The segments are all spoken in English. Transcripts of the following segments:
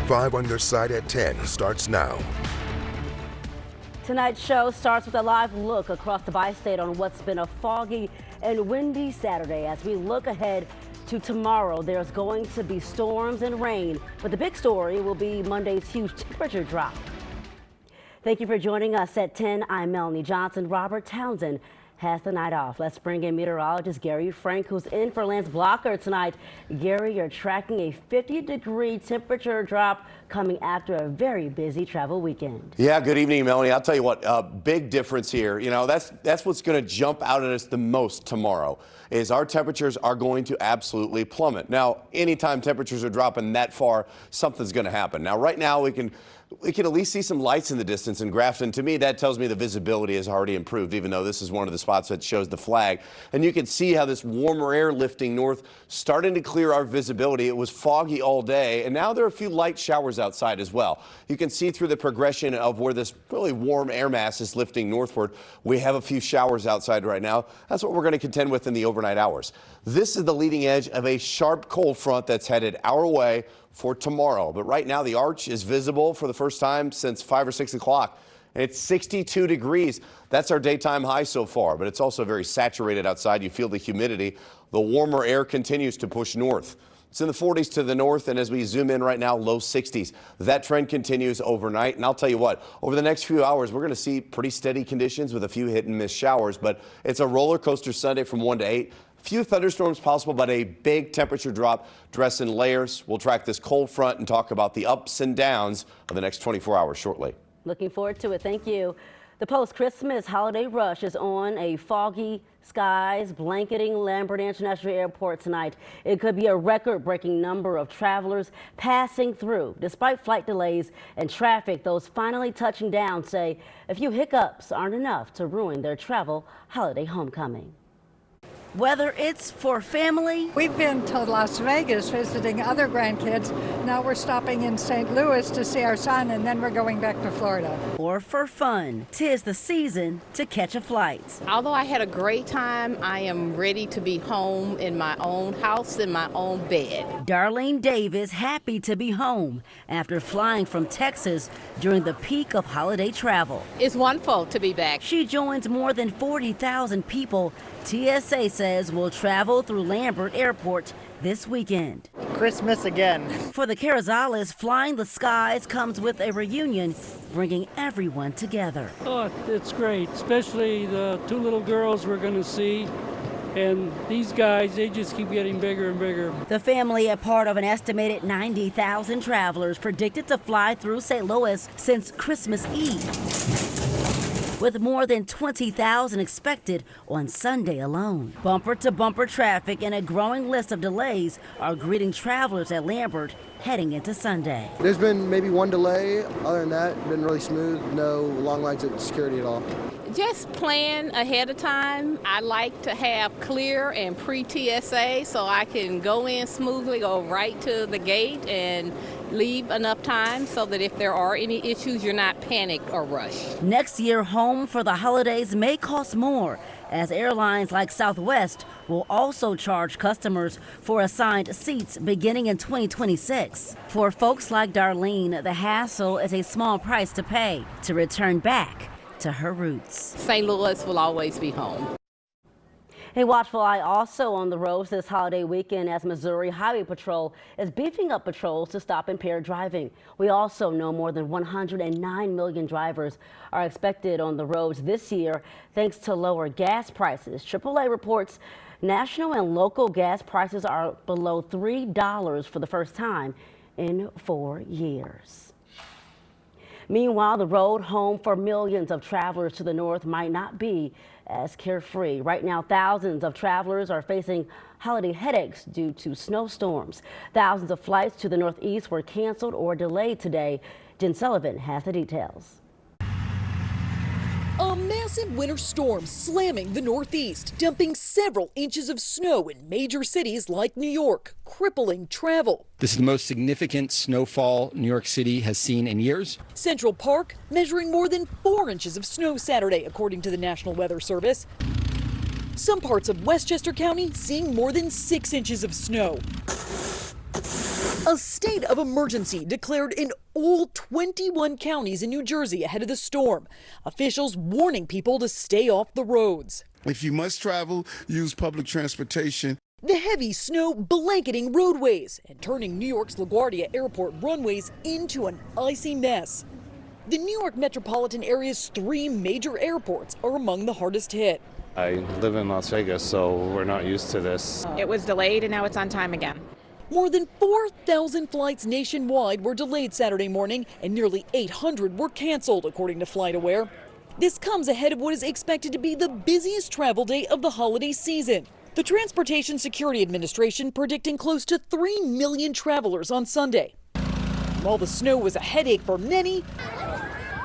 5 on your side at 10 starts now. Tonight's show starts with a live look across the bi-state on what's been a foggy and windy Saturday. As we look ahead to tomorrow, there's going to be storms and rain, but the big story will be Monday's huge temperature drop. Thank you for joining us at 10. I'm Melanie Johnson. Robert Townsend has the night off. Let's bring in meteorologist Gary Frank, who's in for Lance Blocker tonight. Gary, you're tracking a 50-degree temperature drop coming after a very busy travel weekend. Yeah, good evening, Melanie. I'll tell you what, big difference here. You know, that's what's going to jump out at us the most tomorrow is our temperatures are going to absolutely plummet. Now, anytime temperatures are dropping that far, something's going to happen. Now, right now, we can at least see some lights in the distance in Grafton. To me, that tells me the visibility has already improved, even though this is one of the spots that shows the flag. And you can see how this warmer air lifting north starting to clear our visibility. It was foggy all day, and now there are a few light showers outside as well. You can see through the progression of where this really warm air mass is lifting northward. We have a few showers outside right now. That's what we're going to contend with in the overnight hours. This is the leading edge of a sharp cold front that's headed our way for tomorrow. But right now the arch is visible for the first time since 5 or 6 o'clock. And it's 62 degrees. That's our daytime high so far, but it's also very saturated outside. You feel the humidity. The warmer air continues to push north. It's in the 40s to the north, and as we zoom in right now, low 60s. That trend continues overnight, and I'll tell you what, over the next few hours, we're going to see pretty steady conditions with a few hit and miss showers, but it's a roller coaster Sunday from 1 to 8. Few thunderstorms possible, but a big temperature drop. Dress in layers. We'll track this cold front and talk about the ups and downs of the next 24 hours shortly. Looking forward to it. Thank you. The post-Christmas holiday rush is on. A foggy skies blanketing Lambert International Airport tonight. It could be a record-breaking number of travelers passing through. Despite flight delays and traffic, those finally touching down say a few hiccups aren't enough to ruin their travel holiday homecoming. Whether it's for family. We've been to Las Vegas visiting other grandkids. Now we're stopping in St. Louis to see our son, and then we're going back to Florida. Or for fun. 'Tis the season to catch a flight. Although I had a great time, I am ready to be home in my own house, in my own bed. Darlene Davis happy to be home after flying from Texas during the peak of holiday travel. It's wonderful to be back. She joins more than 40,000 people TSA says will travel through Lambert Airport this weekend. Christmas again. For the Carrizales, flying the skies comes with a reunion, bringing everyone together. Oh, it's great, especially the two little girls we're going to see. And these guys, they just keep getting bigger and bigger. The family, a part of an estimated 90,000 travelers, predicted to fly through St. Louis since Christmas Eve, with more than 20,000 expected on Sunday alone. Bumper-to-bumper traffic and a growing list of delays are greeting travelers at Lambert heading into Sunday. There's been maybe one delay. Other than that, been really smooth. No long lines at security at all. Just plan ahead of time. I like to have clear and pre-TSA so I can go in smoothly, go right to the gate and leave enough time so that if there are any issues, you're not panicked or rushed. Next year, home for the holidays may cost more, as airlines like Southwest will also charge customers for assigned seats beginning in 2026. For folks like Darlene, the hassle is a small price to pay to return back to her roots. St. Louis will always be home. A watchful eye also on the roads this holiday weekend as Missouri Highway Patrol is beefing up patrols to stop impaired driving. We also know more than 109 million drivers are expected on the roads this year thanks to lower gas prices. AAA reports national and local gas prices are below $3 for the first time in 4 years. Meanwhile, the road home for millions of travelers to the north might not be as carefree. Right now, thousands of travelers are facing holiday headaches due to snowstorms. Thousands of flights to the northeast were canceled or delayed today. Jen Sullivan has the details. A massive winter storm slamming the Northeast, dumping several inches of snow in major cities like New York, crippling travel. This is the most significant snowfall New York City has seen in years. Central Park measuring more than 4 inches of snow Saturday, according to the National Weather Service. Some parts of Westchester County seeing more than 6 inches of snow. A state of emergency declared in all 21 counties in New Jersey ahead of the storm. Officials warning people to stay off the roads. If you must travel, use public transportation. The heavy snow blanketing roadways and turning New York's LaGuardia Airport runways into an icy mess. The New York metropolitan area's 3 major airports are among the hardest hit. I live in Las Vegas, so we're not used to this. It was delayed and now it's on time again. More than 4,000 flights nationwide were delayed Saturday morning and nearly 800 were canceled, according to FlightAware. This comes ahead of what is expected to be the busiest travel day of the holiday season. The Transportation Security Administration predicting close to 3 million travelers on Sunday. While the snow was a headache for many,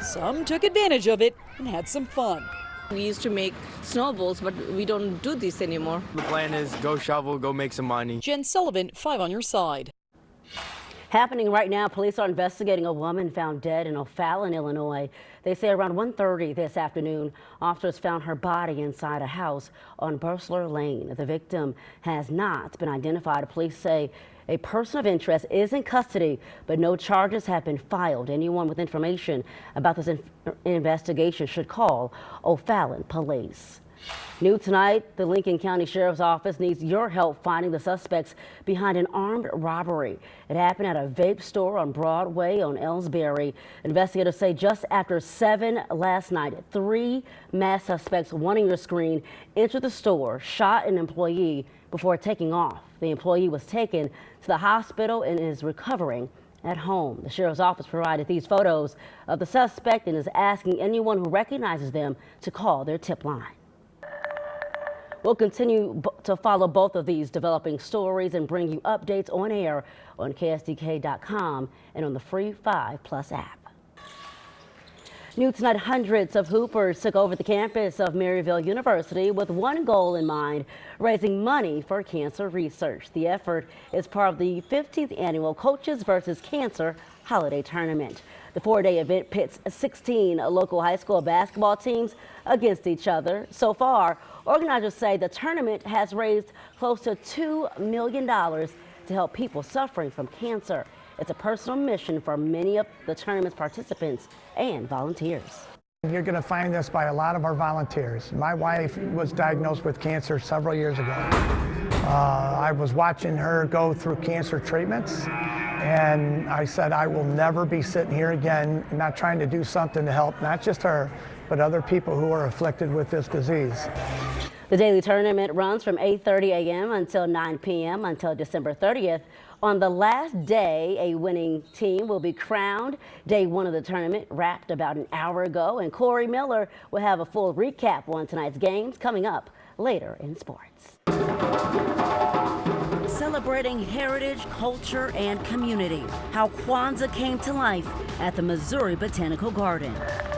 some took advantage of it and had some fun. We used to make snowballs, but we don't do this anymore. The plan is go shovel, go make some money. Jen Sullivan, 5 on your side. Happening right now, police are investigating a woman found dead in O'Fallon, Illinois. They say around 1:30 this afternoon, officers found her body inside a house on Bursler Lane. The victim has not been identified. Police say a person of interest is in custody, but no charges have been filed. Anyone with information about this investigation should call O'Fallon Police. New tonight, the Lincoln County Sheriff's Office needs your help finding the suspects behind an armed robbery. It happened at a vape store on Broadway on Ellsbury. Investigators say just after 7 last night, 3 masked suspects wanting your screen entered the store, shot an employee before taking off. The employee was taken to the hospital and is recovering at home. The Sheriff's Office provided these photos of the suspect and is asking anyone who recognizes them to call their tip line. We'll continue to follow both of these developing stories and bring you updates on air on KSDK.com and on the free 5+ app. New tonight, hundreds of Hoopers took over the campus of Maryville University with one goal in mind, raising money for cancer research. The effort is part of the 15th annual Coaches vs. Cancer Holiday Tournament. The 4-day event pits 16 local high school basketball teams against each other. So far, organizers say the tournament has raised close to $2 million to help people suffering from cancer. It's a personal mission for many of the tournament's participants and volunteers. You're going to find this by a lot of our volunteers. My wife was diagnosed with cancer several years ago. I was watching her go through cancer treatments, and I said, I will never be sitting here again not trying to do something to help not just her, but other people who are afflicted with this disease. The daily tournament runs from 8:30 a.m. until 9 p.m. until December 30th. On the last day, a winning team will be crowned. Day 1 of the tournament wrapped about an hour ago, and Corey Miller will have a full recap on tonight's games coming up later in sports. Celebrating heritage, culture, and community. How Kwanzaa came to life at the Missouri Botanical Garden.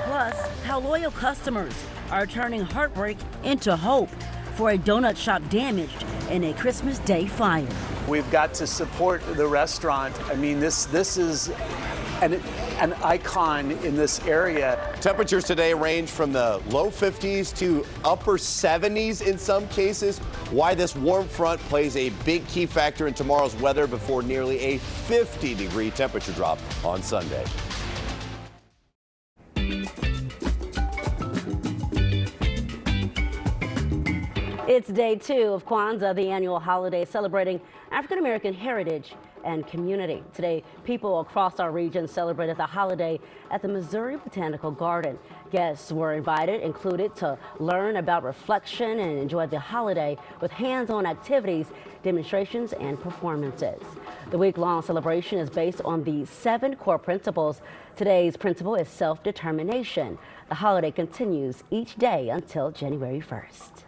Plus, how loyal customers are turning heartbreak into hope for a donut shop damaged in a Christmas Day fire. We've got to support the restaurant. I mean, this is an icon in this area. Temperatures today range from the low 50s to upper 70s in some cases. Why this warm front plays a big key factor in tomorrow's weather before nearly a 50-degree temperature drop on Sunday. It's day 2 of Kwanzaa, the annual holiday celebrating African American heritage and community. Today, people across our region celebrated the holiday at the Missouri Botanical Garden. Guests were included to learn about reflection and enjoy the holiday with hands-on activities, demonstrations, and performances. The week-long celebration is based on the 7 core principles. Today's principle is self-determination. The holiday continues each day until January 1st.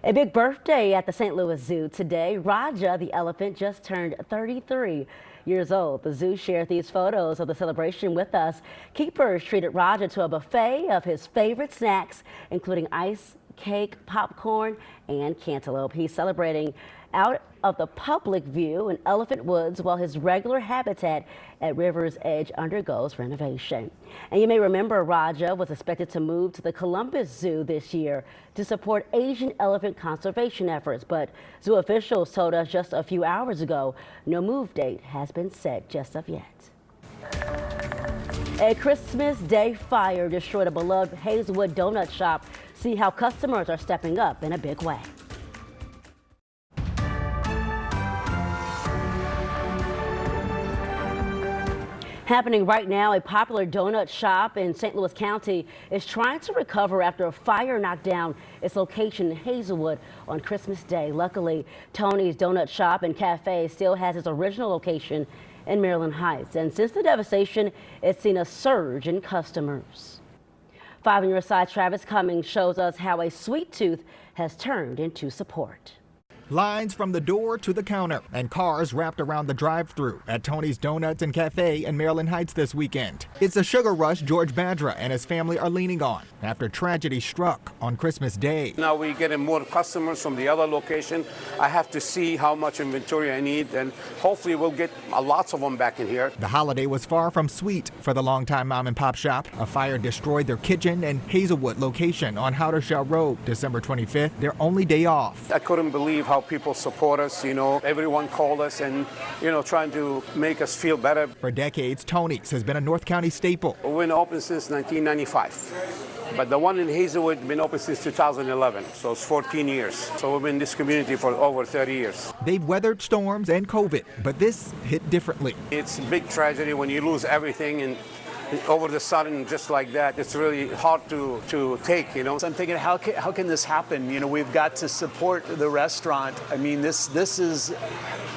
A big birthday at the St. Louis Zoo today. Raja, the elephant, just turned 33 years old. The zoo shared these photos of the celebration with us. Keepers treated Raja to a buffet of his favorite snacks, including ice, cake, popcorn, and cantaloupe. He's celebrating out of the public view in Elephant Woods while his regular habitat at River's Edge undergoes renovation. And you may remember Raja was expected to move to the Columbus Zoo this year to support Asian elephant conservation efforts, but zoo officials told us just a few hours ago no move date has been set just of yet. A Christmas Day fire destroyed a beloved Hazelwood donut shop. See how customers are stepping up in a big way. Happening right now, a popular donut shop in St. Louis County is trying to recover after a fire knocked down its location in Hazelwood on Christmas Day. Luckily, Tony's Donut Shop and Cafe still has its original location in Maryland Heights. And since the devastation, it's seen a surge in customers. 5 on your side, Travis Cummings shows us how a sweet tooth has turned into support. Lines from the door to the counter and cars wrapped around the drive-thru at Tony's Donuts and Cafe in Maryland Heights this weekend. It's a sugar rush George Badra and his family are leaning on after tragedy struck on Christmas Day. Now we're getting more customers from the other location. I have to see how much inventory I need, and hopefully we'll get lots of them back in here. The holiday was far from sweet for the longtime mom and pop shop. A fire destroyed their kitchen and Hazelwood location on Howdershell Road, December 25th, their only day off. I couldn't believe how people support us, everyone called us and, trying to make us feel better. For decades, Tony's has been a North County staple. We've been open since 1995, but the one in Hazelwood has been open since 2011, so it's 14 years. So we've been in this community for over 30 years. They've weathered storms and COVID, but this hit differently. It's a big tragedy when you lose everything and over the sudden, just like that. It's really hard to take, So I'm thinking, how can this happen? We've got to support the restaurant. I mean, this is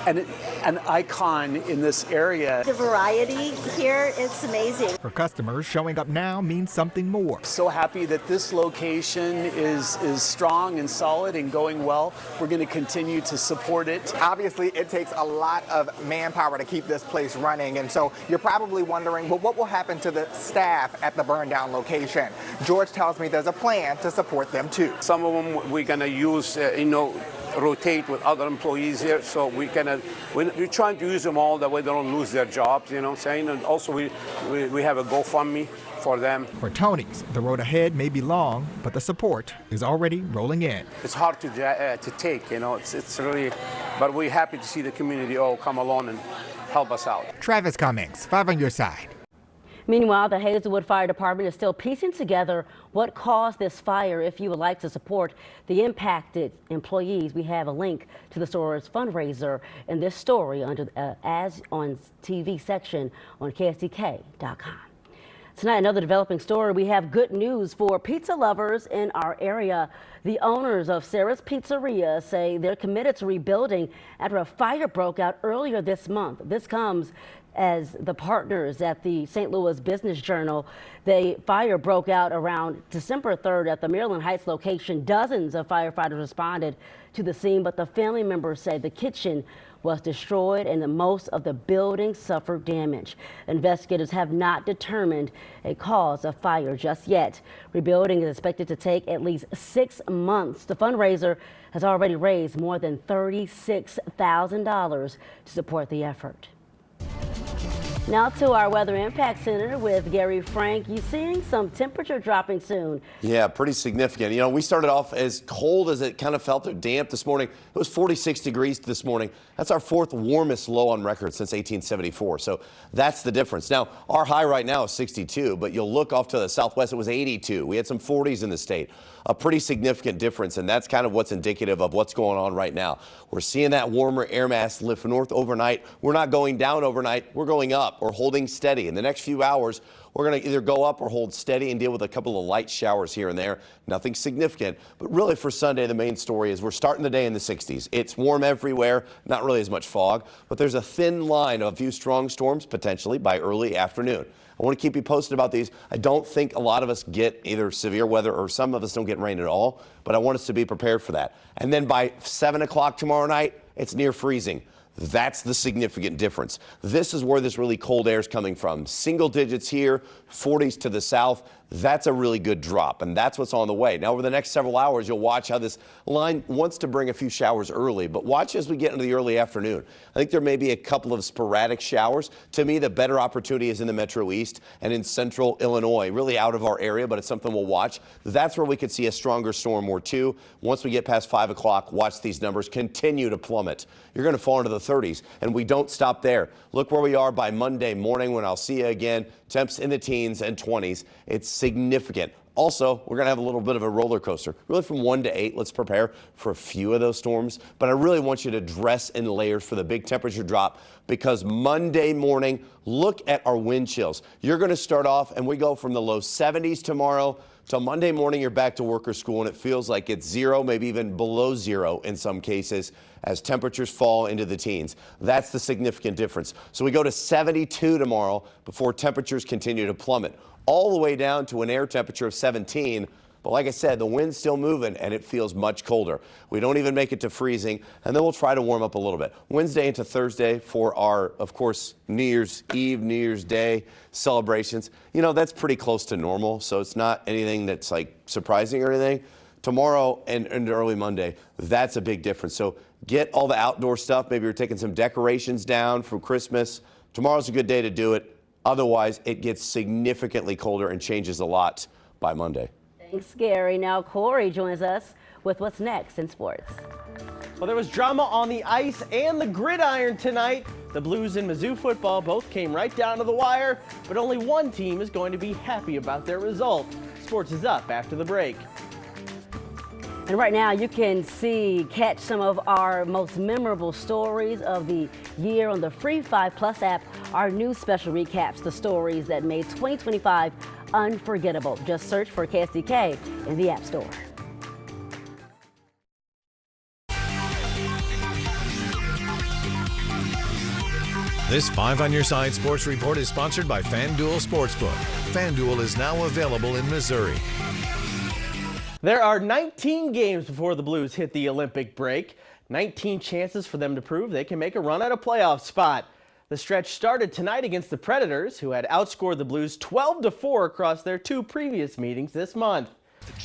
an icon in this area. The variety here, it's amazing. For customers, showing up now means something more. So happy that this location is strong and solid and going well. We're going to continue to support it. Obviously, it takes a lot of manpower to keep this place running, and so you're probably wondering, well, what will happen to the staff at the burned down location? George tells me there's a plan to support them too. Some of them we're gonna use, rotate with other employees here. So we're trying to use them all that way they don't lose their jobs, you know what I'm saying? And also we have a GoFundMe for them. For Tony's, the road ahead may be long, but the support is already rolling in. It's hard to take, it's really, but we're happy to see the community all come along and help us out. Travis Cummings, 5 on your side. Meanwhile, the Hazelwood Fire Department is still piecing together what caused this fire. If you would like to support the impacted employees, we have a link to the store's fundraiser in this story under As on TV section on KSDK.com. Tonight, another developing story. We have good news for pizza lovers in our area. The owners of Sarah's Pizzeria say they're committed to rebuilding after a fire broke out earlier this month. This comes as the partners at the St. Louis Business Journal. The fire broke out around December 3rd at the Maryland Heights location. Dozens of firefighters responded to the scene, but the family members say the kitchen was destroyed and that most of the building suffered damage. Investigators have not determined a cause of fire just yet. Rebuilding is expected to take at least 6 months. The fundraiser has already raised more than $36,000 to support the effort. Now to our Weather Impact Center with Gary Frank. You seeing some temperature dropping soon? Yeah, pretty significant. We started off as cold as it kind of felt damp this morning. It was 46 degrees this morning. That's our 4th warmest low on record since 1874. So that's the difference. Now, our high right now is 62, but you'll look off to the southwest, it was 82. We had some 40s in the state. A pretty significant difference, and that's kind of what's indicative of what's going on right now. We're seeing that warmer air mass lift north overnight. We're not going down overnight. We're going up or holding steady. In the next few hours, we're going to either go up or hold steady and deal with a couple of light showers here and there. Nothing significant. But really for Sunday, the main story is we're starting the day in the 60s. It's warm everywhere, not really as much fog, but there's a thin line of a few strong storms potentially by early afternoon. I want to keep you posted about these. I don't think a lot of us get either severe weather or some of us don't get rain at all, but I want us to be prepared for that. And then by 7 o'clock tomorrow night, it's near freezing. That's the significant difference. This is where this really cold air is coming from. Single digits here, 40s to the south. That's a really good drop, and that's what's on the way. Now, over the next several hours, you'll watch how this line wants to bring a few showers early, but watch as we get into the early afternoon. I think there may be a couple of sporadic showers. To me, the better opportunity is in the Metro East and in central Illinois, really out of our area, but it's something we'll watch. That's where we could see a stronger storm or two. Once we get past 5 o'clock, watch these numbers continue to plummet. You're going to fall into the 30s, and we don't stop there. Look where we are by Monday morning when I'll see you again. Temps in the teens and 20s. It's significant. Also, we're going to have a little bit of a roller coaster. Really from 1 to 8, let's prepare for a few of those storms. But I really want you to dress in layers for the big temperature drop, because Monday morning, look at our wind chills. You're going to start off, and we go from the low 70s tomorrow till Monday morning. You're back to work or school, and it feels like it's 0, maybe even below 0 in some cases, as temperatures fall into the teens. That's the significant difference. So we go to 72 tomorrow before temperatures continue to plummet, all the way down to an air temperature of 17. But like I said, the wind's still moving and it feels much colder. We don't even make it to freezing, and then we'll try to warm up a little bit. Wednesday into Thursday for our, of course, New Year's Eve, New Year's Day celebrations. You know, that's pretty close to normal, so it's not anything that's like surprising or anything. Tomorrow and early Monday, that's a big difference. So get all the outdoor stuff. Maybe you're taking some decorations down for Christmas. Tomorrow's a good day to do it. Otherwise, it gets significantly colder and changes a lot by Monday. Thanks, Gary. Now Corey joins us with what's next in sports. Well, there was drama on the ice and the gridiron tonight. The Blues and Mizzou football both came right down to the wire, but only one team is going to be happy about their result. Sports is up after the break. And right now you can catch some of our most memorable stories of the year on the free 5+ app. Our new special recaps the stories that made 2025 unforgettable. Just search for KSDK in the App Store. This 5 on Your Side Sports Report is sponsored by FanDuel Sportsbook. FanDuel is now available in Missouri. There are 19 games before the Blues hit the Olympic break. 19 chances for them to prove they can make a run at a playoff spot. The stretch started tonight against the Predators, who had outscored the Blues 12-4 across their 2 previous meetings this month.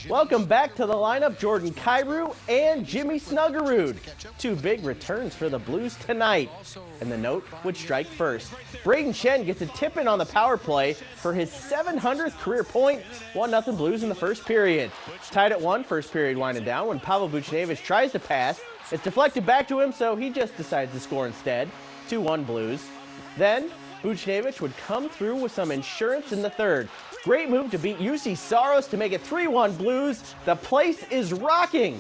Welcome back to the lineup, Jordan Kyrou and Jimmy Snuggerud. 2 big returns for the Blues tonight. And the note would strike first. Braden Shen gets a tip-in on the power play for his 700th career point. 1-0 Blues in the first period. Tied at 1, first period winding down when Pavel Buchnevich tries to pass. It's deflected back to him, so he just decides to score instead. 2-1 Blues. Then Buchnevich would come through with some insurance in the third. Great move to beat UC Saros to make it 3-1 Blues. The place is rocking.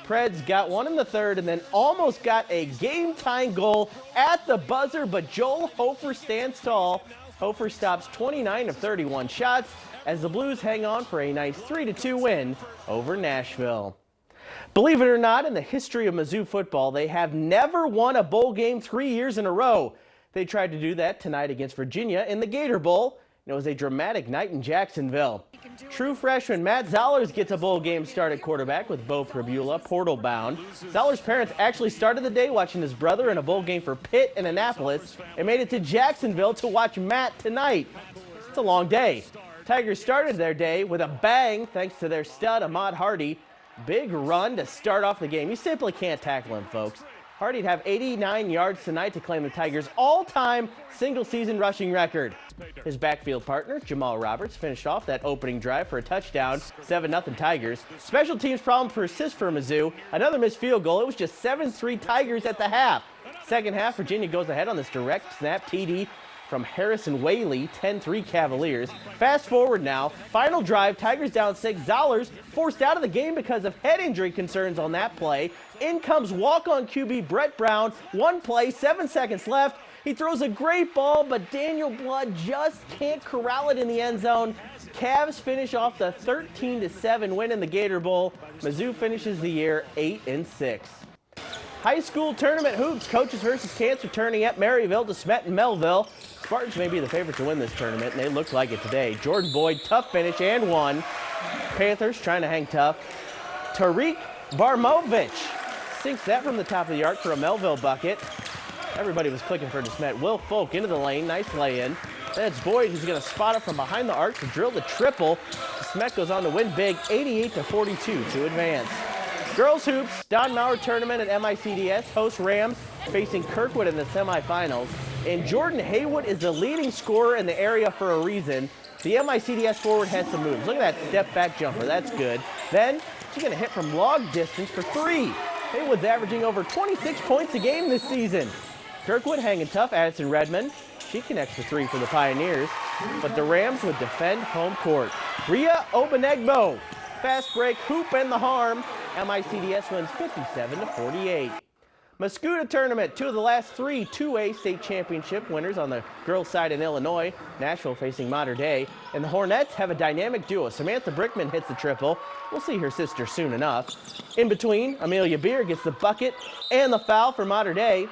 Preds got one in the third and then almost got a game-tying goal at the buzzer, but Joel Hofer stands tall. Hofer stops 29 of 31 shots as the Blues hang on for a nice 3-2 win over Nashville. Believe it or not, in the history of Mizzou football, they have never won a bowl game 3 years in a row. They tried to do that tonight against Virginia in the Gator Bowl. It was a dramatic night in Jacksonville. True freshman Matt Zollers gets a bowl game start at quarterback with Bo Prabula portal bound. Zollers' parents actually started the day watching his brother in a bowl game for Pitt and Annapolis and made it to Jacksonville to watch Matt tonight. It's a long day. Tigers started their day with a bang thanks to their stud Ahmad Hardy. Big run to start off the game. You simply can't tackle him, folks. Hardy'd have 89 yards tonight to claim the Tigers' all-time single-season rushing record. His backfield partner, Jamal Roberts, finished off that opening drive for a touchdown, 7-0 Tigers. Special teams problem persist for Mizzou. Another missed field goal. It was just 7-3 Tigers at the half. Second half, Virginia goes ahead on this direct snap TD from Harrison Whaley, 10-3 Cavaliers. Fast forward now, final drive, Tigers down 6. Zollers forced out of the game because of head injury concerns on that play. In comes walk-on QB Brett Brown. 1 play, 7 seconds left. He throws a great ball, but Daniel Blood just can't corral it in the end zone. Cavs finish off the 13-7 win in the Gator Bowl. Mizzou finishes the year 8-6. High school tournament hoops, coaches versus cancer turning at Maryville to Smet and Melville. Spartans may be the favorite to win this tournament, and they look like it today. Jordan Boyd, tough finish and won. Panthers trying to hang tough. Tariq Barmovich sinks that from the top of the arc for a Melville bucket. Everybody was clicking for DeSmet. Will Folk into the lane. Nice lay-in. Then it's Boyd who's going to spot it from behind the arc to drill the triple. DeSmet goes on to win big, 88-42 to advance. Girls hoops, Don Mauer tournament at MICDS hosts Rams facing Kirkwood in the semifinals. And Jordan Haywood is the leading scorer in the area for a reason. The MICDS forward has some moves. Look at that step back jumper, that's good. Then she's going to hit from long distance for 3. Haywood's averaging over 26 points a game this season. Kirkwood hanging tough, Addison Redmond. She connects for 3 for the Pioneers, but the Rams would defend home court. Rhea Obanegbo, fast break, hoop, and the harm. MICDS wins 57-48. Mascoutah tournament, 2 of the last 3 2A state championship winners on the girls' side in Illinois. Nashville facing Mater Dei, and the Hornets have a dynamic duo. Samantha Brickman hits the triple. We'll see her sister soon enough. In between, Amelia Beer gets the bucket and the foul for Mater Dei.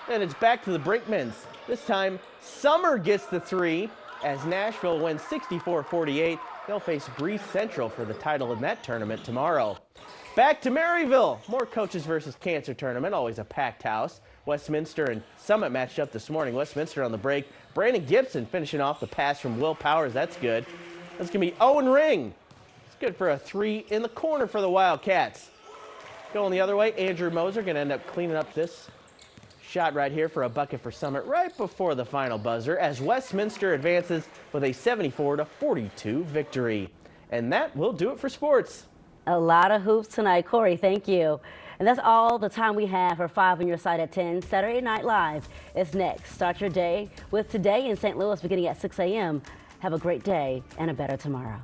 Then it's back to the Brickmans. This time, Summer gets the 3 as Nashville wins 64-48. They'll face Breeze Central for the title in that tournament tomorrow. Back to Maryville. More coaches versus cancer tournament, always a packed house. Westminster and Summit matched up this morning. Westminster on the break. Brandon Gibson finishing off the pass from Will Powers. That's good. That's going to be Owen Ring. It's good for a 3 in the corner for the Wildcats. Going the other way, Andrew Moser going to end up cleaning up this shot right here for a bucket for Summit right before the final buzzer as Westminster advances with a 74-42 victory. And that will do it for sports. A lot of hoops tonight. Corey, thank you. And that's all the time we have for 5 on your side at 10. Saturday Night Live is next. Start your day with Today in St. Louis beginning at 6 a.m. Have a great day and a better tomorrow.